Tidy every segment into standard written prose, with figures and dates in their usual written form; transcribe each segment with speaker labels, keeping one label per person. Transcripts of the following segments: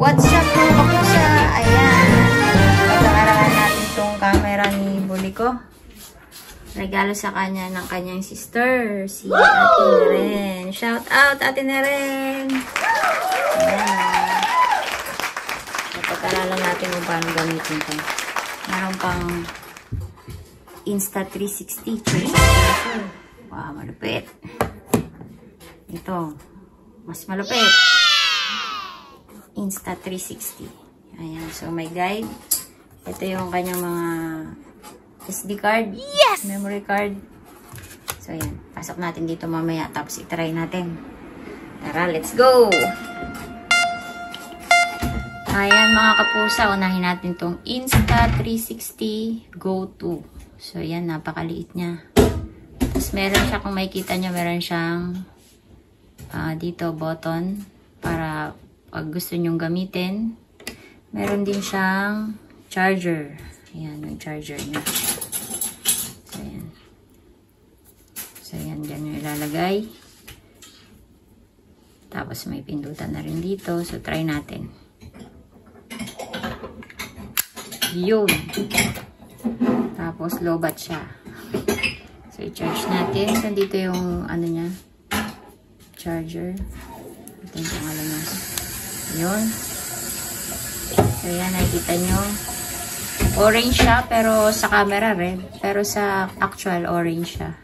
Speaker 1: What's up mga kapusa? Ayan. Pag-aaralan natin itong camera ni Buliko. Regalo sa kanya ng kanyang sister, si Ate Neren. Shout out, Ate Neren! Ayan. Pag-aaralan natin kung paano gamitin ito. Meron pang Insta360. Wow, malupit. Ito, mas malupit. Insta360. Ayan, so may guide. Ito yung kanyang mga SD card, yes! Memory card. So ayan, pasok natin dito mamaya tapos i-try natin. Tara, let's go! Ayan mga kapusa, unahin natin tong Insta360 Go 2. So ayan, napakaliit niya. Tapos meron siya, kung makikita nyo, meron siyang dito button para pag gusto nyong gamitin. Meron din siyang charger. Ayan, yung charger niya. So, ayan. So, ayan, dyan yung ilalagay. Tapos, may pindutan na rin dito. So, try natin. Yun. Tapos, lobat siya. So, i-charge natin. So, dito yung, ano niya, charger. Ito yung pangalan niya. Yun. So, yan, nakikita nyo. Orange siya, pero sa camera red. Pero sa actual, orange siya.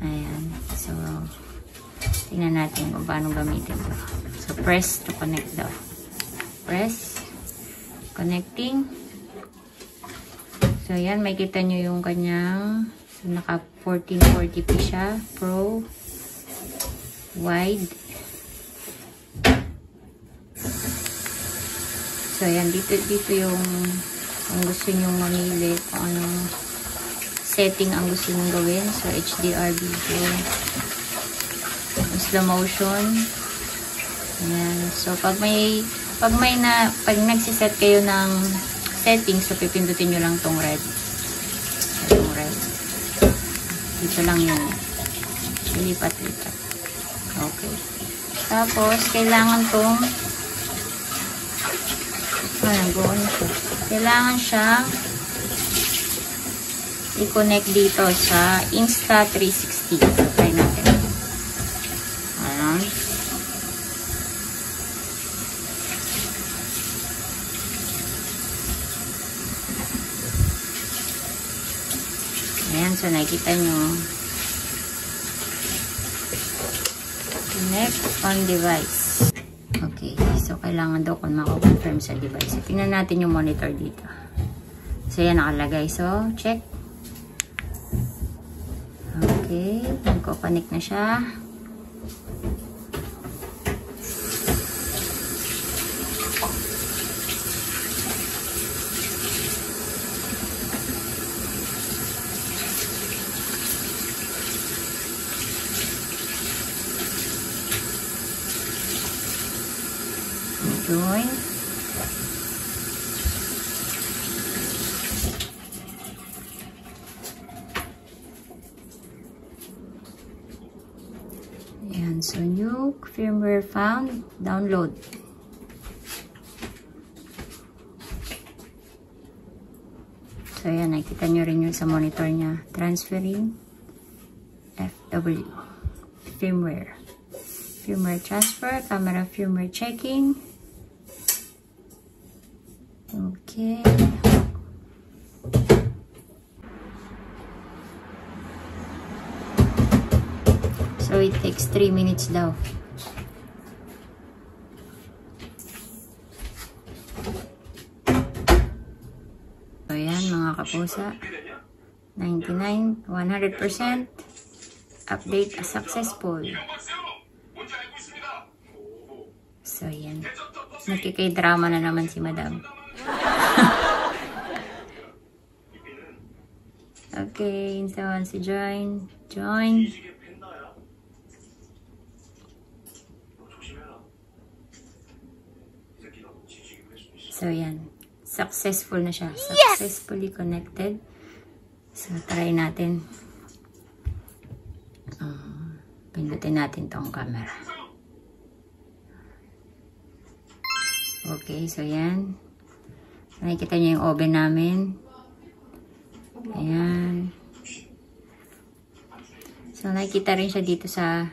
Speaker 1: Ayan. So, tingnan natin kung paano gamitin ito. So, press to connect daw. Press. Connecting. So, yan, makikita nyo yung kanyang, so, naka 1440p siya. Pro. Wide. So, ayan, dito yung kung gusto nyong mamili kung anong setting ang gusto nyong gawin. So, HDR video. Slow motion. Ayan. So, pag nagsiset kayo ng settings, so, pipindutin nyo lang tong red. Itong red. Dito lang yun. Lipat-lipat. Okay. Tapos, kailangan tong kailangan siyang i-connect dito sa Insta360. Try natin. Ayan. Ayan, so nakikita nyo. Connect on device. Okay, so kailangan daw kung mako-confirm sa device. So, tingnan natin yung monitor dito. So, yan nakalagay. So, check. Okay, nagko-connect na siya. Join. Ayan, so new firmware found, download. So ayan, nakikita nyo rin yung sa monitor niya. Transferring FW. Firmware. Firmware transfer, camera firmware checking. Okay. So it takes 3 minutes daw. So yan mga kapusa. 99, 100%. Update successful. So yan. Nakikay-drama na naman si Madam. Okay, so once you join. So yan, successful na siya. Successfully connected. So try natin. Pindutin natin tong camera. Okay, so yan. Nakikita niyo yung oven namin. Ayan. So, nakikita rin siya dito sa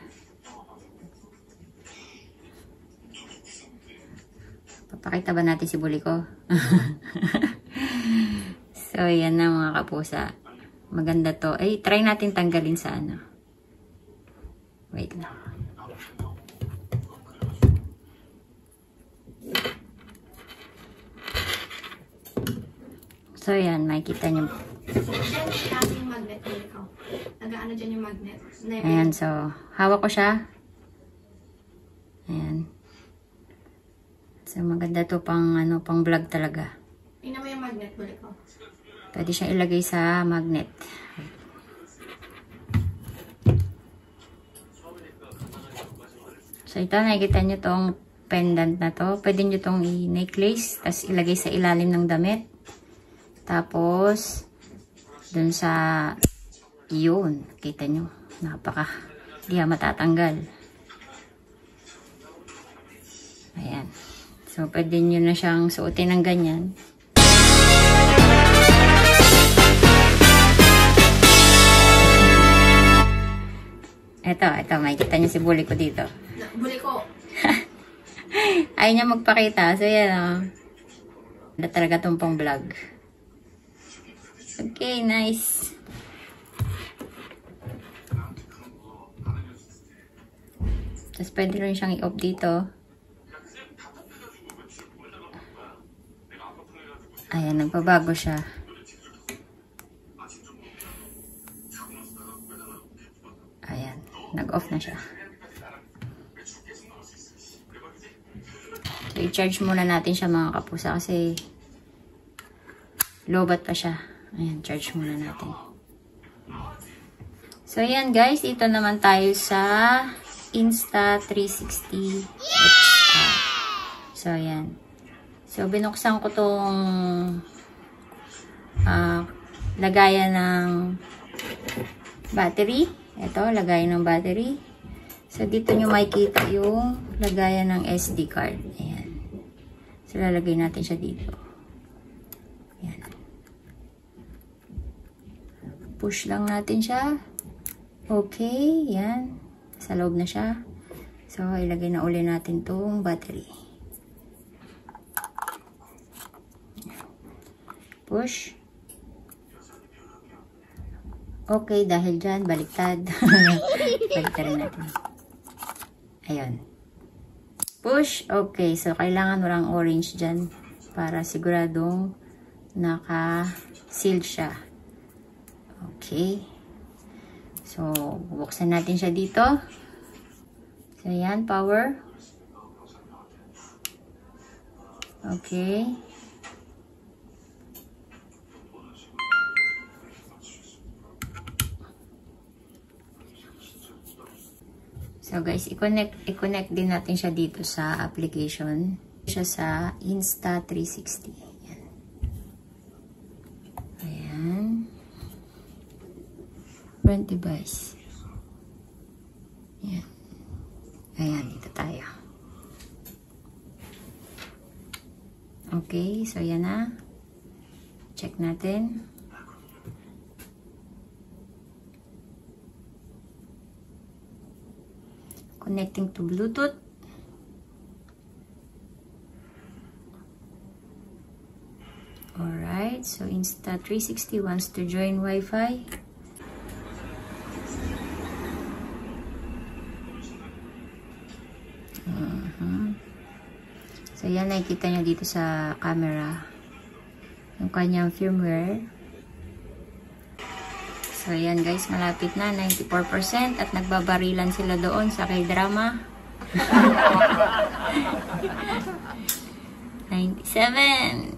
Speaker 1: papakita ba natin si buli ko? So, yan na mga kapusa. Maganda to. Ay, try natin tanggalin sa ano. Wait lang. So, yan. Makikita nyo.
Speaker 2: Yung magnet ko. Nag-ano dyan yung magnet.
Speaker 1: Ayan. So, hawak ko siya. Ayan. So, maganda to pang, ano, pang vlog talaga.
Speaker 2: Tingnan mo yung magnet, balik ko.
Speaker 1: Pwede siyang ilagay sa magnet. So, ito, nakikita nyo tong pendant na to. Pwede nyo tong i-necklace, tapos ilagay sa ilalim ng damit. Tapos, dun sa yun, kita nyo, di matatanggal. Ayan. So, pwede nyo na siyang suotin ng ganyan. Ito, makikita niyo si bully ko dito.
Speaker 2: Bully ko.
Speaker 1: Ayaw niya magpakita. So, yan o. Wala talaga itong pang vlog. Okay, nice. Tapos, pwede rin siyang i-off dito. Ayan, nagbabago siya. Ayan, nag-off na siya. So, i-charge muna natin siya mga kapusa kasi lobat pa siya. Ayan, charge muna natin. So, ayan guys, ito naman tayo sa Insta360 XR. So, ayan. So, binuksan ko tong lagayan ng battery. Ito, lagayan ng battery. So, dito nyo makikita yung lagayan ng SD card. Ayan. So, lalagay natin siya dito. Ayan. Push lang natin siya. Okay, yan. Sa loob na siya. So, ilagay na uli natin tong battery. Push. Okay, dahil dyan, baliktad. Baliktad rin natin. Ayun. Push. Okay, so kailangan walang orange dyan para siguradong naka-seal siya. Okay. So, bubuksan natin siya dito. So, ayan, power. Okay. So guys, i-connect din natin siya dito sa application. Siya sa Insta360. Ayan. Ayan. Front device. Ayan. Ayan, dito tayo. Okay, so yan na. Check natin. Connecting to Bluetooth. Alright, so Insta360 wants to join Wi-Fi. So yan, nakikita nyo dito sa camera yung kanyang firmware. So, ayan guys, malapit na, 94% at nagbabarilan sila doon sa K-drama. 97,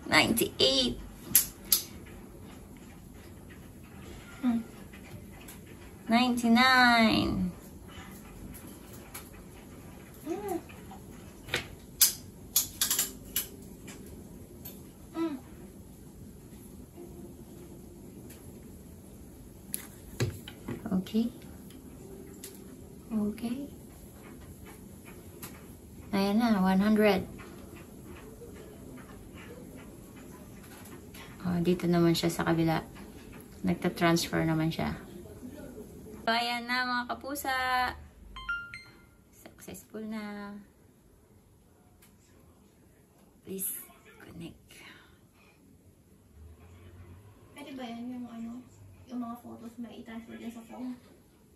Speaker 1: 98, 99. Okay. Okay. Ayan na, 100. Oh, dito naman siya sa kabila. Nagta-transfer naman siya. So, ayan na mga kapusa. Successful na. Please connect.
Speaker 2: Pwede ba yan yung ano? Yung mga photos may i-transfer din sa phone?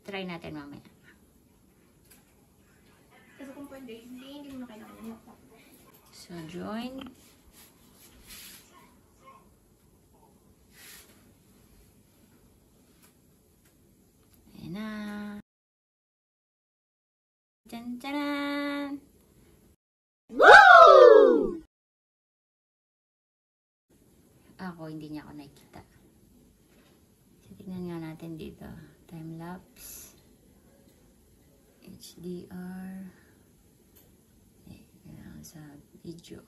Speaker 1: Try natin mamaya.
Speaker 2: Kasi kung pwede, hindi mo na kailangan yung laptop.
Speaker 1: So, join. Ayan na. Tcharan! Woo! Ako, hindi niya ako nakikita. So, tignan nga natin dito. Time-lapse. HDR. Kailangan sa video.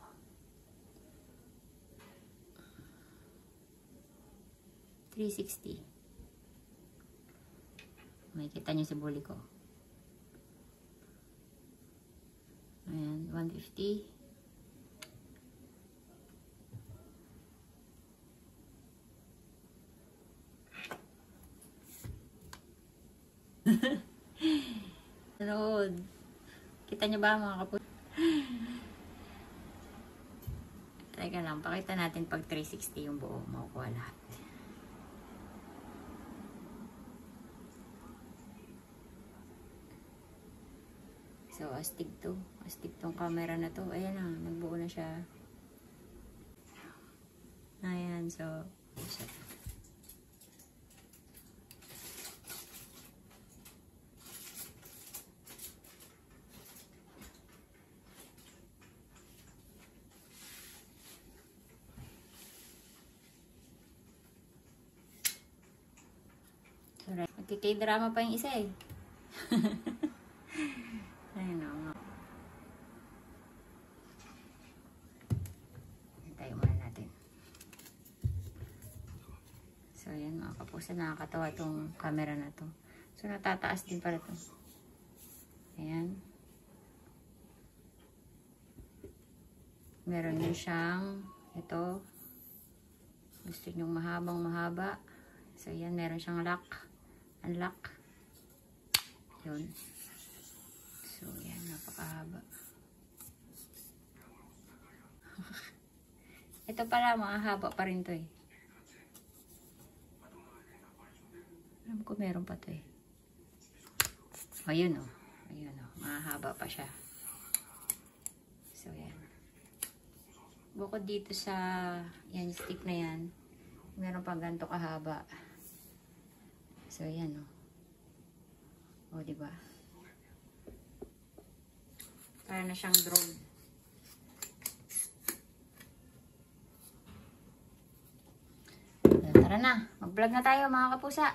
Speaker 1: $360. May kita nyo sa buli ko. Ayan, 150. Load. Kita nyo ba mga kaput? Teka lang, pakita natin pag 360 yung buo, makukuha lahat. So, astig to. Astig tong camera na to. Ayan na, nagbuo na siya. Ayan, so, alright. Magkikay-drama pa yung isa eh. Ayun o. Hintayin muna natin. So, ayan mga kapusa. Nakakatawa itong camera na to. So, natataas din pala to. Ayan. Meron din siyang ito. Gusto nyo mahabang mahaba. So, ayan. Meron siyang lock. Unlock. Yun. So, yan. Napakahaba. Ito pala, mahaba pa rin to eh. Alam ko meron pa to eh. Ayun o. Ayun o. Mahaba pa siya. So, yan. Bukod dito sa yan, stick na yan, meron pang ganito kahaba. So, yan o. O, diba? Para na siyang drone. Tara na. Mag-vlog na tayo mga kapusa.